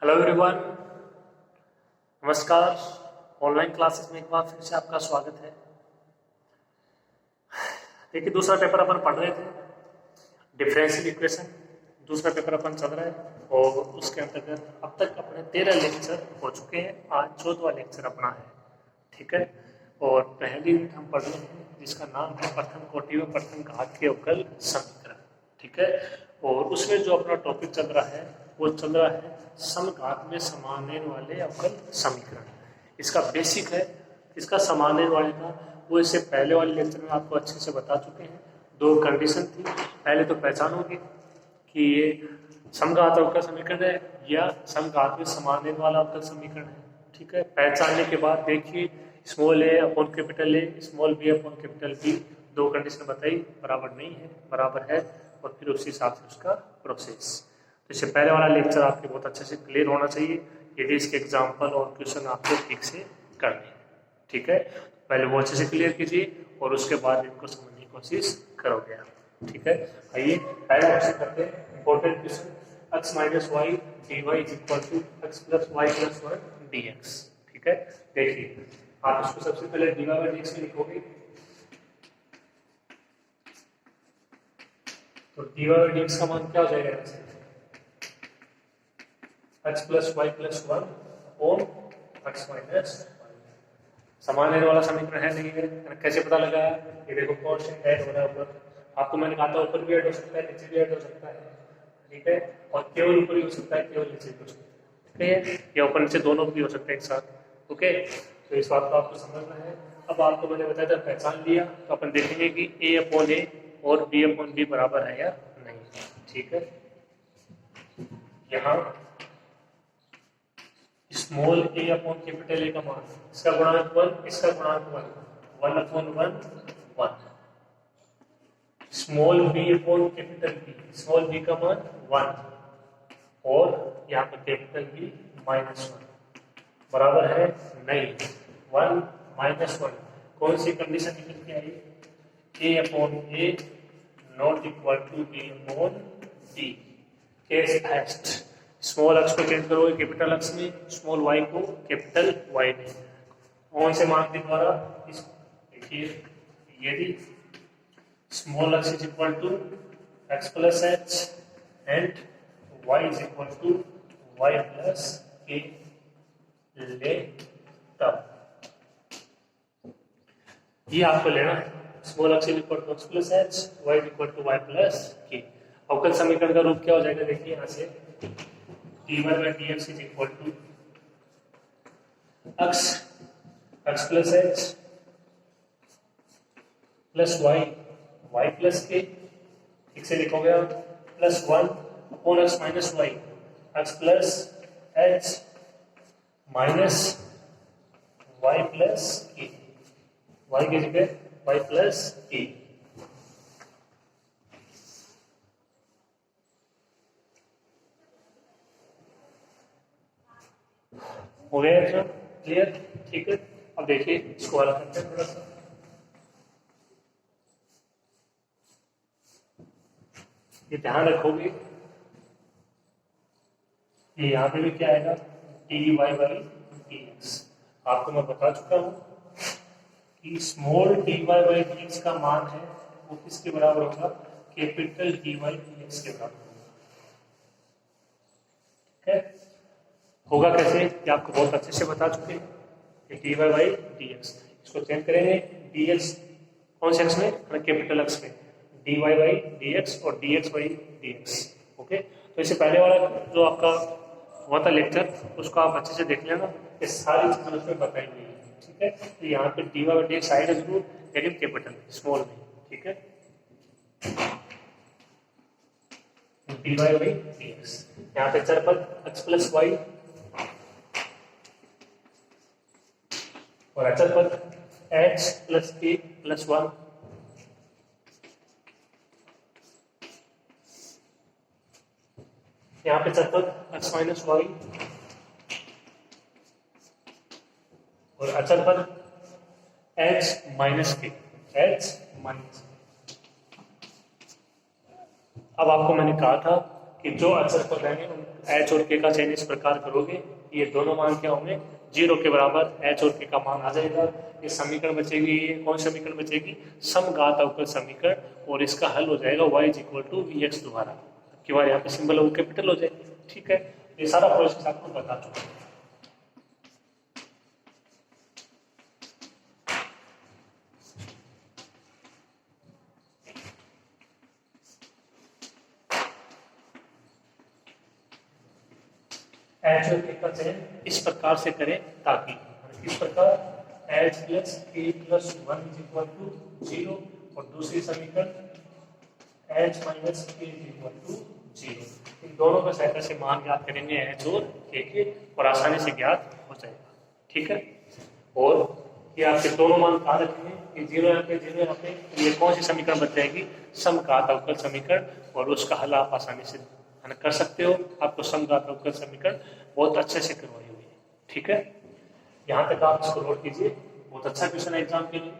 Hello everyone, नमस्कार। Online classes में एक बार फिर से आपका स्वागत है। देखिए, दूसरा पेपर अपन पढ़ रहे थे, डिफरेंशियल इक्वेशन। दूसरा पेपर अपन चल रहा है और उसके अंतर्गत अब तक अपने 13 लेक्चर हो चुके हैं। आज 14वां लेक्चर अपना है, ठीक है। और पहली यूनिट हम पढ़ रहे हैं जिसका नाम है प्रथम कोटि व प्रथम घात के अवकल समीकरण, ठीक है। और उसमें जो अपना टॉपिक चल रहा है वो चल रहा है समघात में समानेन वाले अवकल समीकरण। इसका बेसिक है, इसका समानेन वाले का वो इससे पहले वाले लेक्चर में आपको अच्छे से बता चुके हैं। दो कंडीशन थी, पहले तो पहचानोगे कि ये समघात अवकल समीकरण है या समघात में समानेन वाला अवकल समीकरण है, ठीक है। पहचानने के बाद देखिए, small A upon capital A, small B upon capital B, दो कंडीशन बताई, बराबर नहीं है, बराबर है, और फिर उसी हिसाब से उसका प्रोसेस। तो इससे पहले वाला लेक्चर आपके बहुत अच्छे से क्लियर होना चाहिए यदि इसके एग्जाम्पल और क्वेश्चन आपको ठीक से करने हैं, ठीक है। पहले वो अच्छे से क्लियर कीजिए और उसके बाद इनको समझने की कोशिश करोगे आप, ठीक है। आइए पहले आपसे करते हैं important question, x minus Y D Y is equal to X plus Y plus one D X, ठीक है। देखिए, आप इसको सबसे पहले डी वाई डी एक्स में लिखोगे, तो डी वाई डी एक्स का मान क्या हो जाएगा, X plus Y plus one upon X minus Y. समानेन वाला समीकरण है नहीं है, कैसे पता लगा? ये देखो कॉन्स्टेंट ऐड हो रहा है ऊपर, आपको मैंने कहा था ऊपर भी ऐड हो सकता है, नीचे भी ऐड हो सकता है, ठीक है। और केवल ऊपर ही हो सकता है, केवल नीचे भी हो सकता है, ठीक है, या ऊपर नीचे दोनों भी हो सकते हैं एक साथ, ओके। तो इस बात को आपको समझना है। अब आपको मैंने बताया था, पहचान लिया तो अपन देखेंगे कि ए अपॉन ए और बी अपॉन बी बराबर है या नहीं, ठीक है। यहाँ small A upon capital A का मान, इसका गुणांक 1, इसका गुणांक 1 upon 1 1। Small B upon capital B, small B का मान 1 और यहाँ पर कैपिटल बी -1 बराबर है नहीं, 1 -1। कौन सी कंडीशन निकल के आई? A upon A not equal to B upon D. Case first, small X को चेंज करोगे कैपिटल एक्स में, स्मॉल वाई को कैपिटल वाई में। कौन से मान के द्वारा? देखिए, यदि small X is equal to X plus H and Y is equal to Y plus K ले, तब ये आपको लेना है। Small X is equal to X plus H, Y is equal to Y plus के। अवकल समीकरण का रूप क्या हो जाएगा? देखिए यहाँ से dy by dx is equal to x plus h plus y plus k, ठीक से लिखोगे आप, plus 1 upon x minus Y, x plus h minus y plus k, y की जगह y प्लस k। हो गया सर, क्लियर, ठीक है। अब देखिए इसको अलग करते हैं थोड़ा सा। ये ध्यान रखोगे ये यहाँ पे भी क्या आएगा, D Y by D X. आपको मैं बता चुका हूँ कि small D Y by D X का मान है वो किसके बराबर होगा? Capital D Y D X के बराबर होगा, ठीक है। होगा कैसे कि आपको बहुत अच्छे से बता चुके हैं, D Y by D X. इसको चेंज करेंगे, डी एक्स कौन से एक्स में? कैपिटल एक्स में, D Y by D X और D X by D X, okay. तो इससे पहले वाला जो आपका हुआ था लेक्चर, उसको आप अच्छे से देख लेना, ये सारी चीजें उसमें बताई हुई है, ठीक है। तो यहाँ पे D Y by D X आएगा जरूर, लेकिन कैपिटल स्मॉल में, ठीक है। D Y by D X, यहाँ पे चर पद एक्स प्लस वाई और अचर पद x प्लस के प्लस 1, यहाँ पे चर पद x माइनस वाई और अचर पद h माइनस के, h माइनस। अब आपको मैंने कहा था कि जो अचर को लेंगे एच और के का चयन इस प्रकार करोगे, ये दोनों मान क्या होंगे, 0 के बराबर एच और के का मान आ जाएगा। ये समीकरण बचेगी, ये कौन समीकरण बचेगी, समघात अवकल समीकरण, और इसका हल हो जाएगा y is equal to V X द्वारा, कि बार यहाँ पे सिंबल वो कैपिटल हो जाएगी। ठीक है, ये सारा प्रोसेस आपको बता चुका है। एच और के का चयन इस प्रकार से करें ताकि, किस प्रकार, एच प्लस के प्लस 1 इज इक्वल टू 0, और दूसरी समीकरण एच माइनस के इज इक्वल टू 0। इन दोनों का सहायता से मान ज्ञात करेंगे एच और के, और आसानी से ज्ञात हो जाएगा। ठीक है, और ये आपके दोनों मान कहाँ रखेंगे, ये 0 यहाँ पे 0 यहाँ पे, ये कौन सी समीकरण बच जाएगी, समघात अवकल समीकरण, और उसका हल आप आसानी से कर सकते हो। आपको समघात अवकल समीकरण बहुत अच्छे से करवाई हुई है। ठीक है, यहां तक आप इसको नोट कीजिए, बहुत अच्छा क्वेश्चन है एग्जाम के लिए।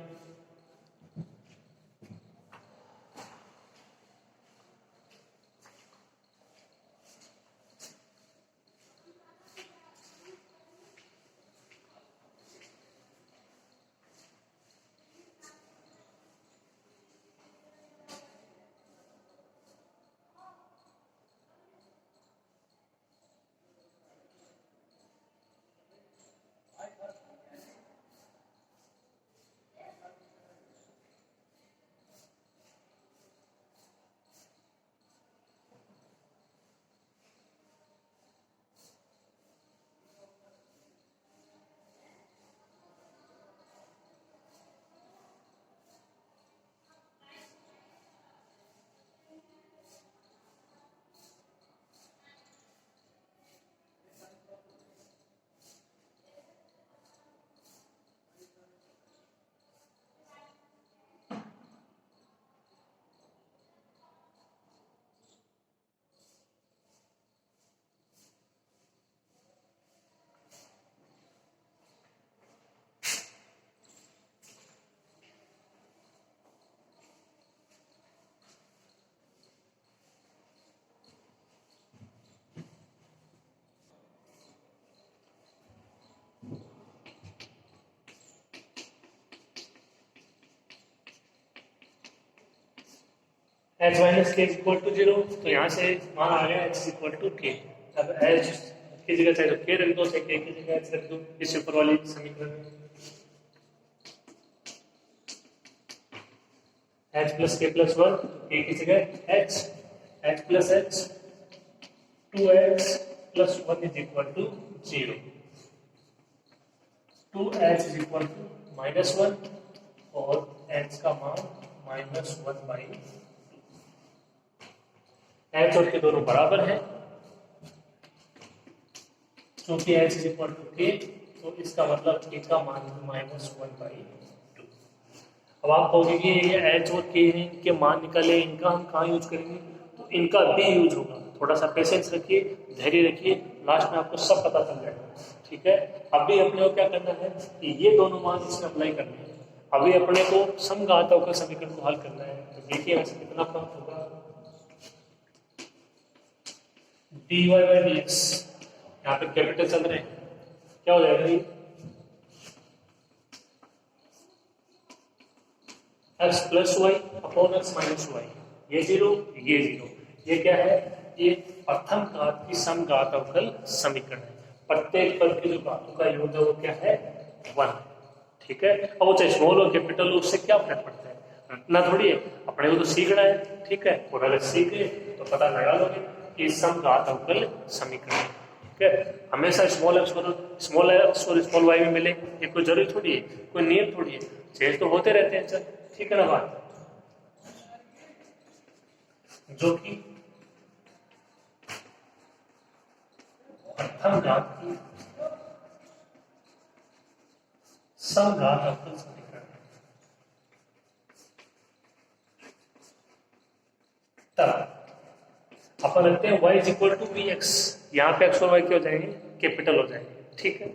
एच माइनस के इक्वल टू 0, तो यहाँ से मान आ गया एच इक्वल टू के। अब एच की जगह चाहे तो के रख दो, चाहे के की जगह एच रख दो, इस ऊपर वाली समीकरण में एच प्लस के प्लस 1, के की जगह H, H plus H, 2x plus 1 is equal to 0, 2h is equal to -1, और h का मान -1/2। h और के दोनों बराबर हैं, क्योंकि h is equal to k, तो इसका मतलब k का मान -1/2। अब आप कहोगे कि ये h और k हैं, इनके मान निकाले, इनका हम कहाँ यूज करेंगे, तो इनका भी यूज होगा। थोड़ा सा पेशेंस रखिए, धैर्य रखिए, लास्ट में आपको सब पता चल जाएगा। ठीक है, अभी अपने को क्या करना है कि ये दोनों मान इसमें अप्लाई करने हैं। अभी अपने को समघात अवकल समीकरण को हल करना है। तो देखिए वैसे कितना प्राप्त होगा, dy बाई डी एक्स, यहाँ पे कैपिटल चल रहे हैं, क्या हो जाएगा ये x plus Y upon x minus Y, ये 0, ये 0, ये क्या है, ये प्रथम घात की समघात अवकल समीकरण है। प्रत्येक पद के जो घातों का योग है वो क्या है, 1। ठीक है, अब वो चाहे स्मॉल हो कैपिटल हो, उससे क्या फर्क पड़ता है, इतना थोड़ी है, अपने को तो सीखना है। ठीक है, और अगर सीख गए तो पता लगा लोगे कि समघात अवकल समीकरण है। ठीक है, हमेशा स्मॉल एक्स और स्मॉल वाई में मिले, ये कोई जरूरी थोड़ी है, कोई नियम थोड़ी है, चेंज तो होते रहते हैं। चल ठीक है ना बात, जो कि प्रथम घात की समघात अवकल समीकरण है। तब अपन रखते हैं y is equal to V X, यहाँ पे x और y क्या हो जाएंगे, कैपिटल हो जाएंगे। ठीक है,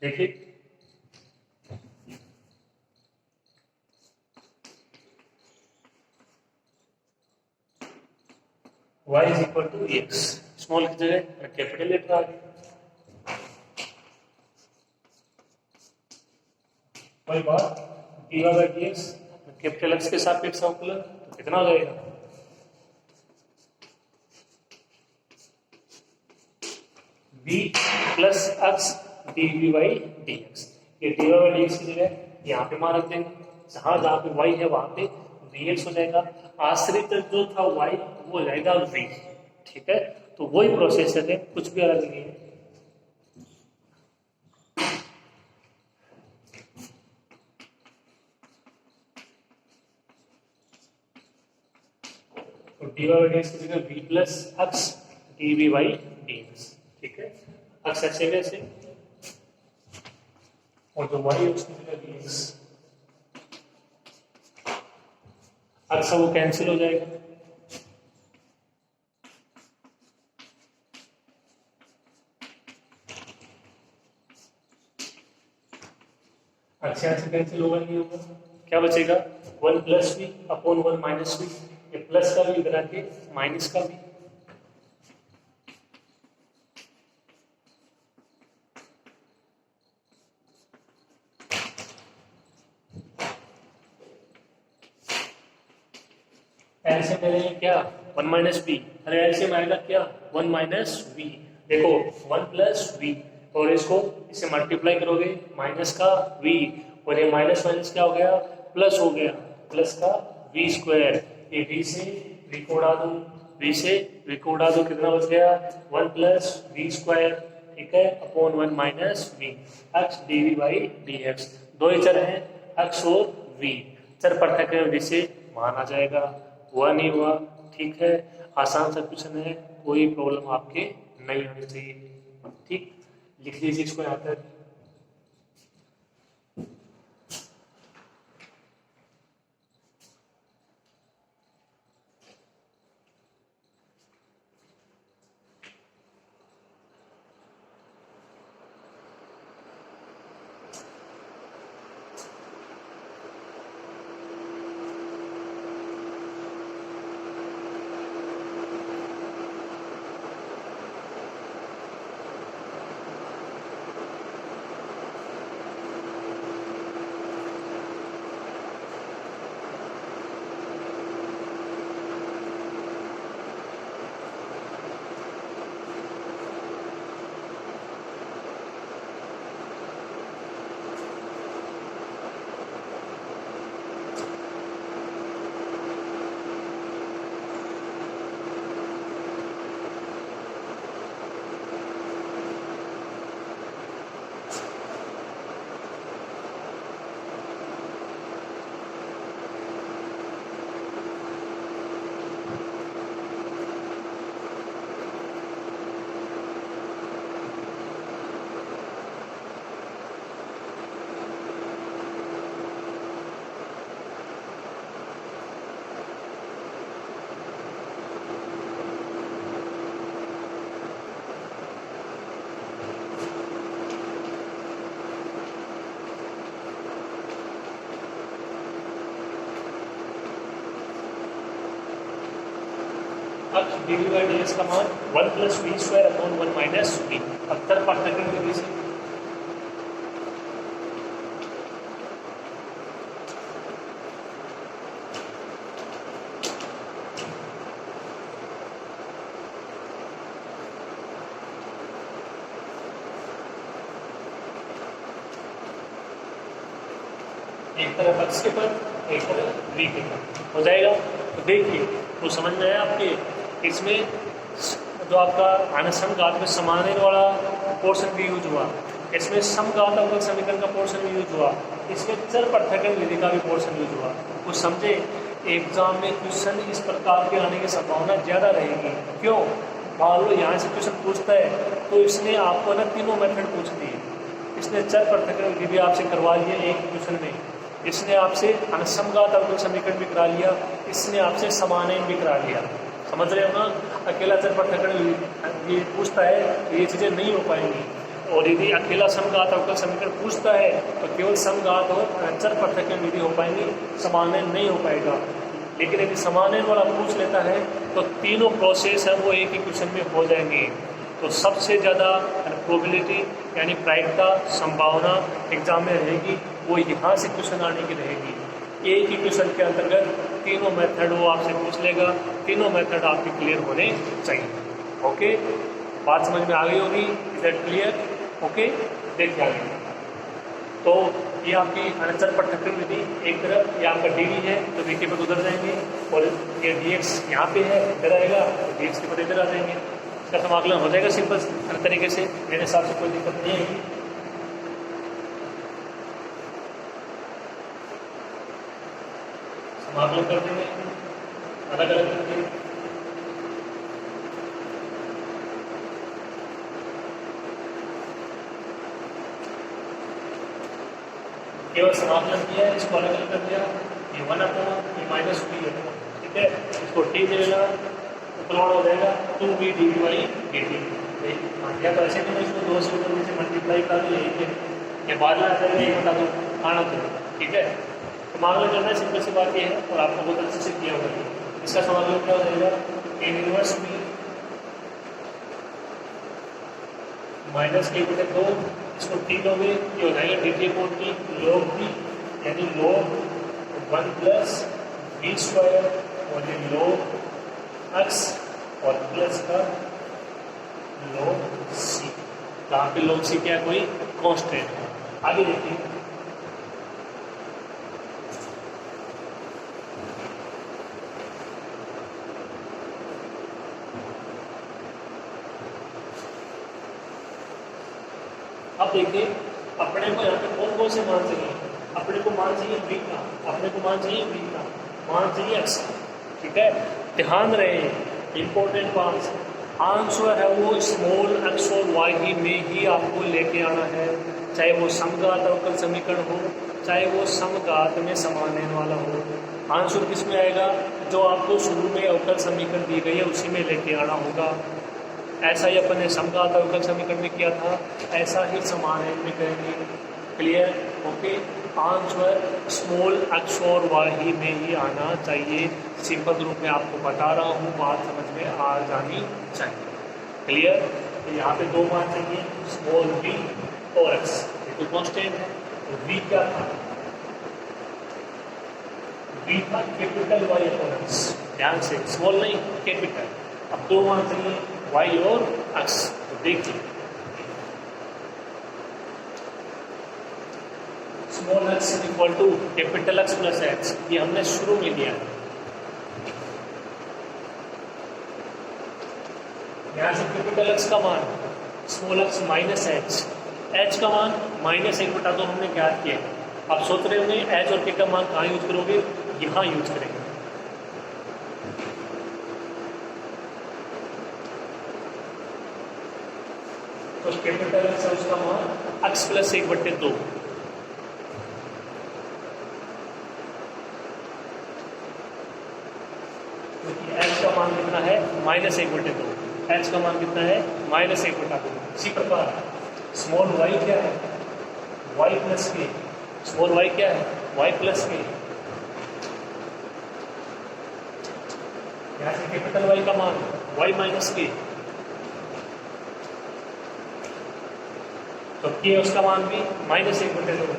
देखिए y is equal to X, small की जगह कैपिटल लेटर आ गई। वही बात dy by D X capital X के सापेक्ष अवकलन, तो कितना हो जाएगा v plus X D by D X. ये डी बाई डी एक्स की जगह यहाँ पे मान रख देंगे, जहां जहां पे y है वहां पे dx हो जाएगा, आश्रित जो था y वो हो जाएगा v। ठीक है, तो वही प्रोसेस है, कुछ भी अलग नहीं है। तो डी बाई डी एक्स की जगह v plus X D V by D X. ठीक है, एक्स ऐसे वैसे और जो y है उसकी जगह डी एक्स, अक्सर वो कैंसिल हो जाएगा। अक्षर से कैंसिल होगा नहीं होगा, क्या बचेगा 1 plus V upon 1 minus V, ये प्लस का भी इधर आके माइनस का भी। एलसीएम ले लेंगे क्या 1 माइनस बी, अरे एलसीएम आएगा क्या 1 माइनस वी। देखो 1 प्लस वी और इसको इसे मल्टीप्लाई करोगे माइनस का वी, और ये माइनस माइनस क्या हो गया प्लस हो गया, प्लस का वी स्क्वायर। ये वी से वी को उड़ा दो, वी से वी को उड़ा दो, कितना बच गया 1 प्लस वी स्क्वायर। ठीक है, upon 1 minus V X D V by D X. दो ही चर हैं एक्स और वी, चर पृथक विधि से मान आ जाएगा, हुआ नहीं हुआ। ठीक है, आसान सा क्वेश्चन है, कोई प्रॉब्लम आपके नहीं होनी चाहिए। ठीक, लिख लीजिए इसको यहाँ पर। अब D V by D X का मान 1 plus V square upon 1 minus V. अब तक पार्थक्य विधि से एक तरफ एक्स के पद एक तरफ वी के पद हो जाएगा। तो देखिए तो समझ में आया आपके, इसमें जो आपका समघात में समानेर वाला पोर्शन भी यूज हुआ, इसमें समघात अवकल समीकरण का पोर्शन भी यूज हुआ, इसमें चर पृथक्करण विधि का भी पोर्शन यूज हुआ। कुछ समझे, एग्जाम में क्वेश्चन इस प्रकार के आने की संभावना ज़्यादा रहेगी। क्यों, मान लो यहाँ से क्वेश्चन पूछता है तो इसने आपको ना तीनों मेथड पूछ दिए। इसने चर पृथक्करण विधि भी आपसे करवा लिया एक क्वेश्चन में, इसने आपसे समघात अवकल समीकरण भी करा लिया, इसने आपसे समानयन भी करा लिया। समझ रहे हो ना, अकेला चर पृथक्करण ये पूछता है तो ये चीज़ें नहीं हो पाएंगी। और यदि अकेला समघात अवकल समीकरण पूछता है तो केवल समघात और चर पृथक्करण विधि हो पाएंगी, समानयन नहीं हो पाएगा। लेकिन यदि समानयन वाला पूछ लेता है तो तीनों प्रोसेस है वो एक ही क्वेश्चन में हो जाएंगे। तो सबसे ज़्यादा प्रोबेबिलिटी यानी प्रायिकता संभावना एग्जाम में रहेगी वो यहाँ से क्वेश्चन आने की रहेगी। एक ही क्वेश्चन के अंतर्गत तीनों मेथड वो आपसे पूछ लेगा, तीनों मेथड आपके क्लियर होने चाहिए। ओके, बात समझ में आ गई होगी? Is that clear? ओके, देखिए आगे। तो ये आपकी अनचर पृथक्करण विधि एक तरफ, ये आपका डी है तो वी के पर उधर जाएंगे, और ये डी एक्स यहाँ पे है इधर आएगा तो डी एक्स के पर इधर आ जाएंगे। इसका समाकलन हो जाएगा सिंपल तरीके से, मेरे हिसाब से कोई दिक्कत नहीं है। समाकलन कर देंगे अलग अलग करके। केवल समाकलन किया है, इसको अलग अलग कर दिया, ये 1/, ये -b है, ठीक है। इसको t दे देना तो प्लॉट हो जाएगा 2v dt। या तो ऐसे नहीं, इसको 2 से ऊपर से मल्टीप्लाई कर दो, ये बाद में आ जाएगा, ये बता दो आना तो, ठीक है। समाकलन करना है, सिंपल सी बात ये है और आपको बहुत अच्छे से किया होगा। इसका समाकलन क्या हो जाएगा, a−b -a/2, इसको t लोगे ये हो जाएगा dt/t log b, यानी log 1 + b² और ये log x और प्लस का log c। कहाँ पे log c क्या कोई कांस्टेंट है। आगे देखिए, अब देखिए अपने को यहाँ पे कौन कौन से मान चाहिए। अपने को मान चाहिए b का, अपने को मान चाहिए b का, मान चाहिए x, ठीक है। ध्यान रहे इंपॉर्टेंट बात, आंसर है वो स्मॉल x और y ही में ही आपको लेके आना है, चाहे वो समघात अवकल समीकरण हो, चाहे वो समघात में समानयन वाला हो। आंसर किस में आएगा, जो आपको शुरू में अवकल समीकरण दी गई है उसी में लेके आना होगा। ऐसा ही अपन ने समघात अवकल समीकरण में किया था, ऐसा ही समानयन में करेंगे। Clear? Okay, answer small x और y ही में ही आना चाहिए। सिंपल रूप में आपको बता रहा हूँ, बात समझ में आ जानी चाहिए। क्लियर? तो यहाँ पे दो मान चाहिए, स्मॉल v और x, ये तो कांस्टेंट है। तो v क्या था, v था कैपिटल Y और x, ध्यान से स्मॉल नहीं कैपिटल। अब दो मान चाहिए y और x, तो देखिए स्मॉल x equal to capital X plus h, ये हमने शुरू में लिया है। यहाँ से कैपिटल X का मान स्मॉल x माइनस h का मान -1/2 हमने ज्ञात किया। आप सोच रहे होंगे h और k का मान कहाँ यूज करोगे, यहाँ यूज करेंगे। तो कैपिटल X है उसका मान x प्लस 1/2, h का मान कितना है -1/2, h का मान कितना है -1/2। इसी प्रकार स्मॉल y क्या है, y प्लस के, स्मॉल y क्या है, y प्लस के। यहाँ से कैपिटल Y का मान y माइनस के, तो के उसका मान भी -1/2।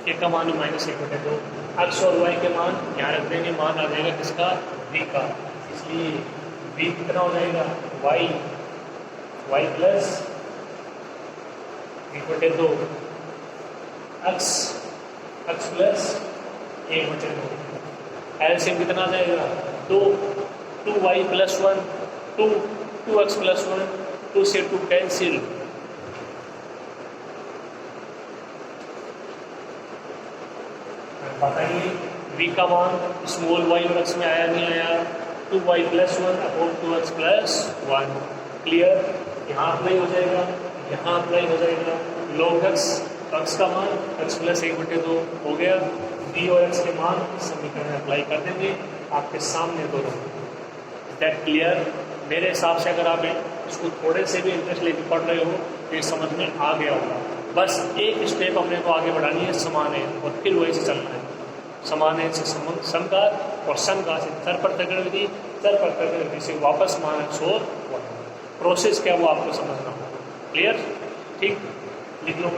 के का मान -1/2, x और y के मान यहाँ रख देंगे, मान आ जाएगा किसका, v का। इसलिए v कितना हो जाएगा, y plus 1/2 x plus 1/2। LCM कितना आ जाएगा, 2y प्लस 1, 2x प्लस 1, 2 से 2 कैंसिल। बताइए v का मान स्मॉल y और x में आया नहीं आया, 2y plus 1/2x plus 1। Clear? यहाँ अप्लाई हो जाएगा, यहाँ अप्लाई हो जाएगा। log x x का मान x प्लस 1/2 हो गया। b और x के मान इस समीकरण में अप्लाई कर देंगे, आपके सामने दोनों। That clear? मेरे हिसाब से अगर आप इसको थोड़े से भी इंटरेस्ट लेके पढ़ रहे हो तो ये समझ में आ गया होगा। बस एक स्टेप अपने को आगे बढ़ानी है, समान है, और फिर वही से चलना है। समान है से समघात, और समघात से तरपरतगण विधि, तरपरतगण विधि से वापस मानक शोर। प्रोसेस क्या वो आपको समझना होगा। क्लियर? ठीक, लिख लो।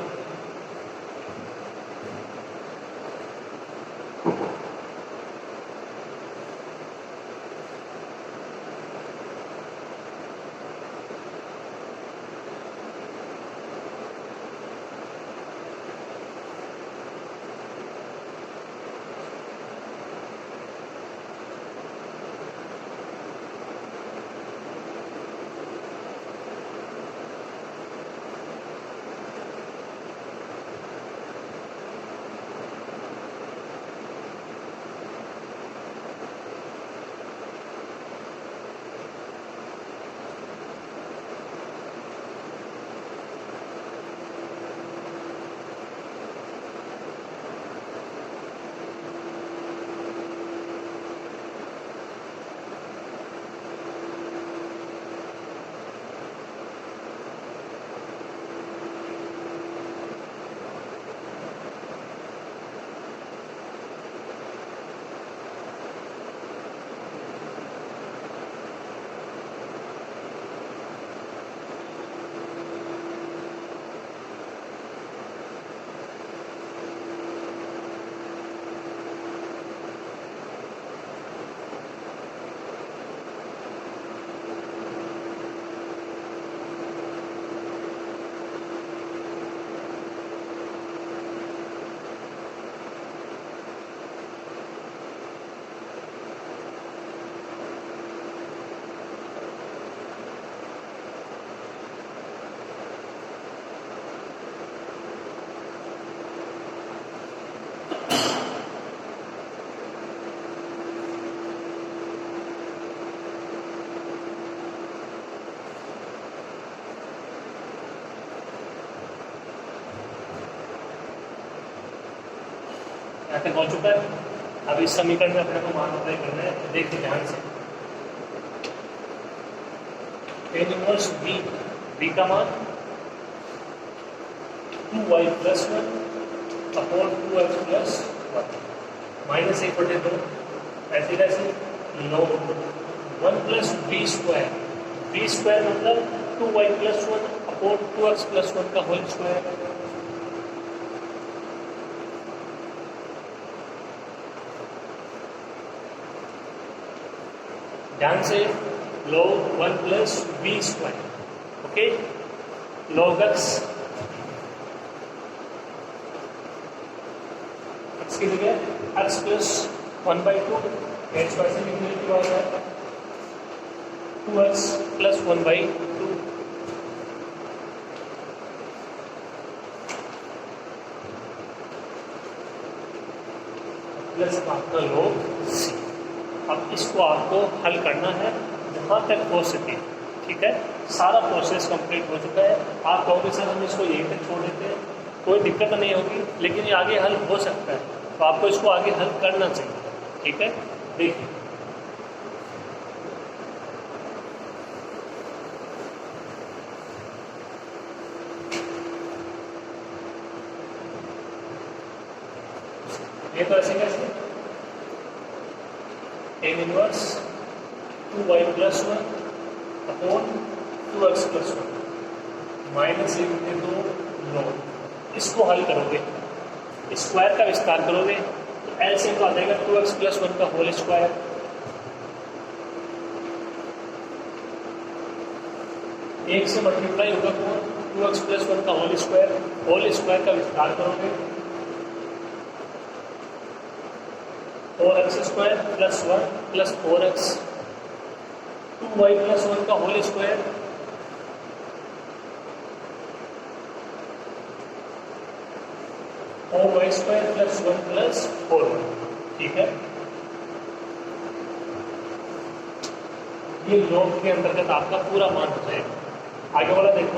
यहाँ तक हो चुका है। अब इस समीकरण में अपने को मान अप्लाई करना है। देखिए ध्यान से, tan इनवर्स b का मान 2y plus 1 upon 2x plus 1 minus 1/2 ऐसे कैसे log 1 प्लस b स्क्वायर मतलब 2y plus 1 upon 2x plus 1 का होल स्क्वायर। ध्यान से, log 1 plus b square, okay, log x की जगह x प्लस 1/2 h पर से लिखने की बात है 2x प्लस 1/2 प्लस आपका log c। अब इसको आपको हल करना है जहाँ तक हो सके, ठीक है। सारा प्रोसेस कंप्लीट हो चुका है। आप कहोगे सर हम इसको यहीं तक छोड़ देते हैं, कोई दिक्कत नहीं होगी, लेकिन ये आगे हल हो सकता है, तो आपको इसको आगे हल करना चाहिए, ठीक है। देखिए ये तो ऐसे कैसे tan inverse 2y plus 1 upon 2x plus 1 minus 1/2 log। इसको हल करोगे, स्क्वायर का विस्तार करोगे तो एलसीएम आ जाएगा 2x प्लस 1 का होल स्क्वायर। एक से मल्टीप्लाई होगा कौन 2x प्लस 1 का होल स्क्वायर का विस्तार करोगे 4x square plus 1 plus 4x 2y plus 1 का होल स्क्वायर और y square plus 1 plus 4y, ठीक है। ये log के अंतर्गत आपका पूरा मान हो जाएगा। आगे वाला देखो,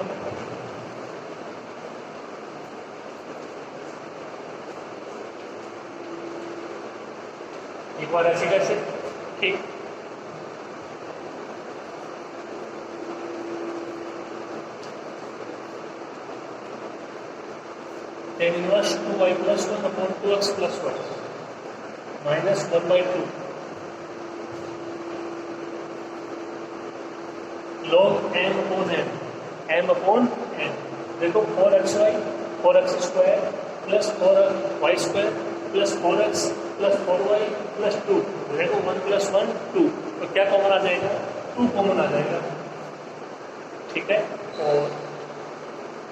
एक बार ऐसे कैसे, ठीक। tan inverse 2y plus 1 upon 2x plus 1 minus 1/2 log m upon n, m upon n। देखो 4x square plus 4y square plus 4x plus 4y plus 2, देखो 1 प्लस 1 2, तो क्या कॉमन आ जाएगा, 2 कॉमन आ जाएगा, ठीक है। और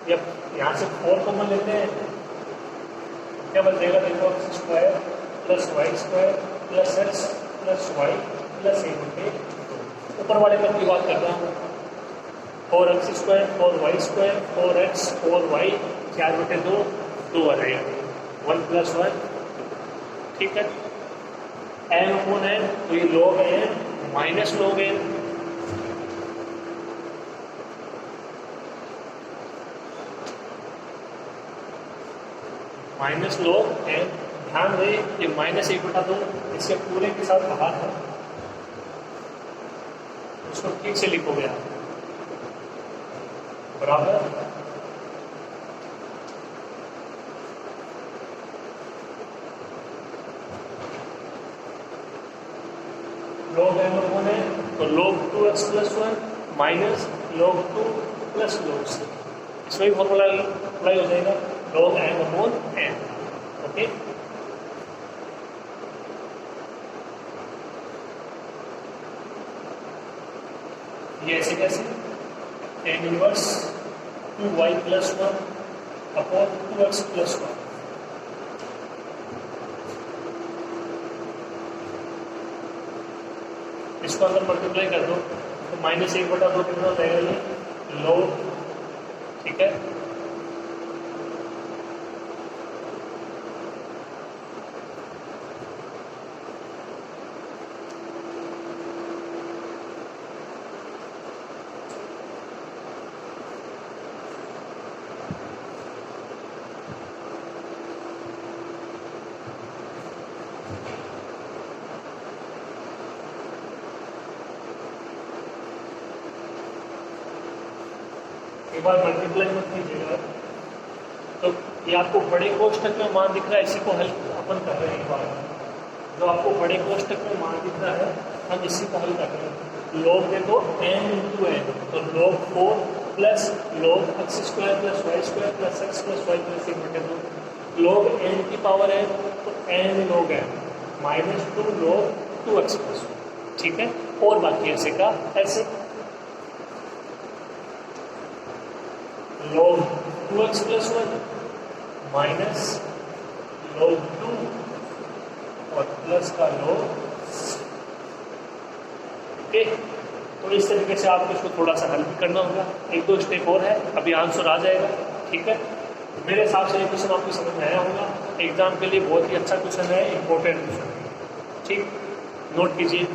जब यहाँ से 4 कॉमन लेते हैं क्या बन जाएगा, देखो x square plus Y square plus X plus Y plus 1/2। ऊपर वाले पद की बात कर रहा हूँ, 4x square 4y square 4x 4y 4/2 2 आ जाएगा 1 प्लस 1, ठीक है। n अपॉन n, तो ये log n minus log n, minus log n। ध्यान रहे ये माइनस 1/2 इसके पूरे के साथ बाहर है, उसको ठीक से लिखोगे आप, बराबर log m अपॉन n, तो log 2x plus 1 minus log 2 plus log c, इसमें भी फॉर्मूला अप्लाई हो जाएगा, log m upon n, okay. ये ऐसे कैसे, tan inverse 2y plus 1 upon 2x plus 1, इसको अगर मल्टीप्लाई कर दो तो माइनस 1/2 कितना हो जाएगा, ये log, ठीक है। एक बार मल्टीप्लाई मत कीजिएगा, तो ये आपको बड़े कोष्ठक में मान दिख रहा है, इसी को हल अपन कर रहे हैं। एक बार जो आपको बड़े कोष्ठक में मान दिख रहा है हम इसी को हल कर रहे हैं। log देखो n इंटू n, तो log 4 plus log x square plus Y square plus X plus Y plus 1/2, log n की पावर है तो n log n minus 2 log 2x plus 1, ठीक है। और बाकी ऐसे का ऐसे log 2x plus 1 minus log 2 और प्लस का log, ओके। तो इस तरीके से आपको इसको थोड़ा सा हल भी करना होगा, 1-2 स्टेप और है, अभी आंसर आ जाएगा, ठीक है। मेरे हिसाब से ये क्वेश्चन आपको समझ में आया होगा, एग्जाम के लिए बहुत ही अच्छा क्वेश्चन है, इंपॉर्टेंट क्वेश्चन है, ठीक, नोट कीजिए।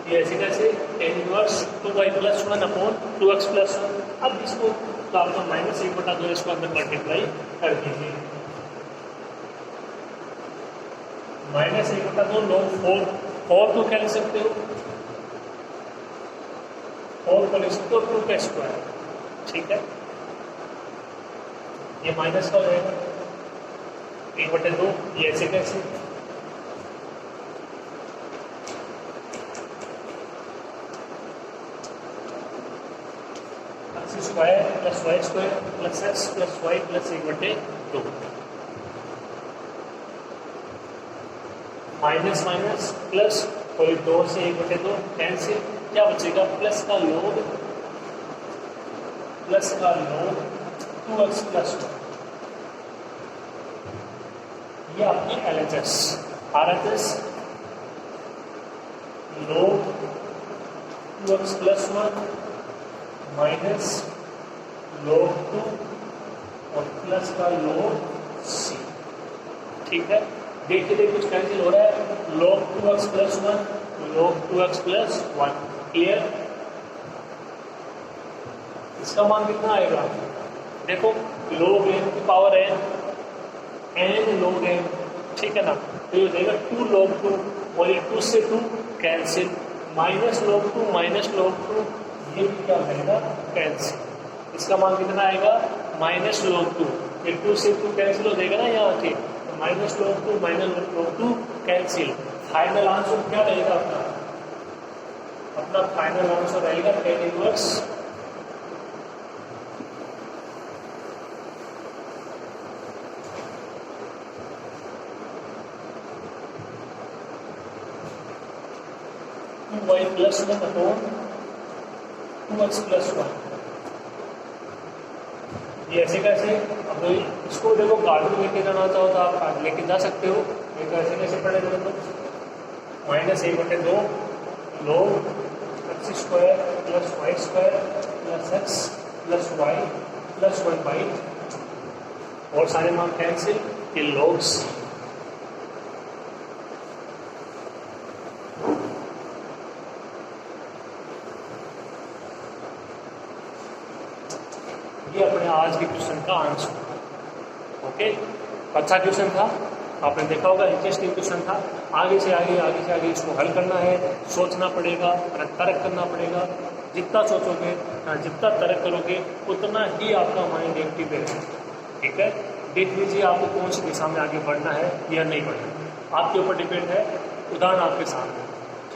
ये ऐसे कैसे टेन इनवर्स 2y+1/2x+1। अब इसको तो आपका -1/2 इसको अंदर मल्टीप्लाई कर दीजिए। -1/2 log 4 तो क्या लिख सकते हो, 4 को लिख सकते हो 2 का स्क्वायर। ठीक है, ये माइनस का हो जाएगा 1/2। ये ऐसे कैसे square plus Y square plus X plus Y plus 1/2 minus minus plus कोई 2 से 1/2 कैंसिल, क्या बचेगा प्लस का लोग 2x+1। ये आपकी LHS RHS लोग 2x+1 माइनस log 2 और प्लस का log c। ठीक है, देखिए कुछ कैंसिल हो रहा है, log 2x+1 log 2x+1 clear. इसका मान कितना आएगा, देखो log n की पावर n log n, ठीक है ना, तो ये हो जाएगा 2 log 2 और ये 2 से 2 कैंसिल, माइनस log 2 ये भी क्या रहेगा कैंसिल। इसका मान कितना आएगा -log 2, ये 2 से 2 कैंसिल हो जाएगा ना यहाँ के, तो -log 2 कैंसिल। फाइनल आंसर क्या रहेगा अपना फाइनल आंसर रहेगा tan इनवर्स 2y+1/2x+1। ये ऐसे कैसे, अब इसको देखो गार्डन में लेके जाना चाहो तो आप लेके जा सकते हो, ये तो ऐसे कैसे पड़ेगा, मतलब -1/2 log x² + y² + x + y + 1/, और सारे मान कैंसिल, ये log c। ये अपने आज के क्वेश्चन का आंसर। ओके, अच्छा क्वेश्चन था, आपने देखा होगा इंटरेस्टिंग क्वेश्चन था। आगे से आगे इसको हल करना है, सोचना पड़ेगा, तर्क करना पड़ेगा। जितना सोचोगे, जितना तर्क करोगे, उतना ही आपका माइंड एक्टिव है। ठीक है, देख लीजिए आपको कौन सी दिशा में आगे बढ़ना है या नहीं बढ़ना, आपके ऊपर डिपेंड है, उदाहरण आपके सामने।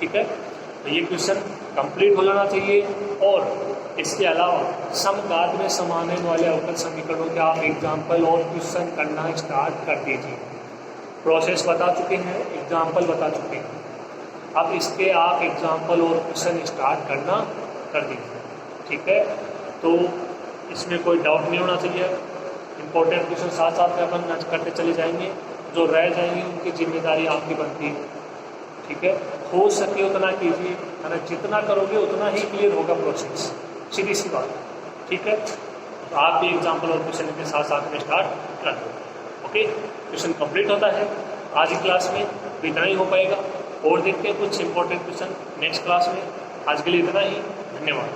ठीक है, तो ये क्वेश्चन कंप्लीट हो जाना चाहिए। और इसके अलावा समघात में समाने वाले अवकल समीकरणों के आप एग्जाम्पल और क्वेश्चन करना स्टार्ट कर दीजिए। प्रोसेस बता चुके हैं, एग्जाम्पल बता चुके हैं, अब इसके आप एग्जाम्पल और क्वेश्चन स्टार्ट करना कर दीजिए। ठीक है, तो इसमें कोई डाउट नहीं होना चाहिए। इंपॉर्टेंट क्वेश्चन साथ साथ में अपन करते चले जाएंगे, जो रह जाएंगे उनकी जिम्मेदारी आपकी बनती है। ठीक है, हो सके उतना कीजिए, है ना, जितना करोगे उतना ही क्लियर होगा प्रोसेस, सीधी सी बात। ठीक है, तो आप भी एग्जाम्पल और क्वेश्चन के साथ साथ में स्टार्ट कर दो। ओके, क्वेश्चन कंप्लीट होता है आज की क्लास में, तो इतना ही हो पाएगा। और देखते हैं कुछ इंपॉर्टेंट क्वेश्चन नेक्स्ट क्लास में। आज के लिए इतना ही, धन्यवाद।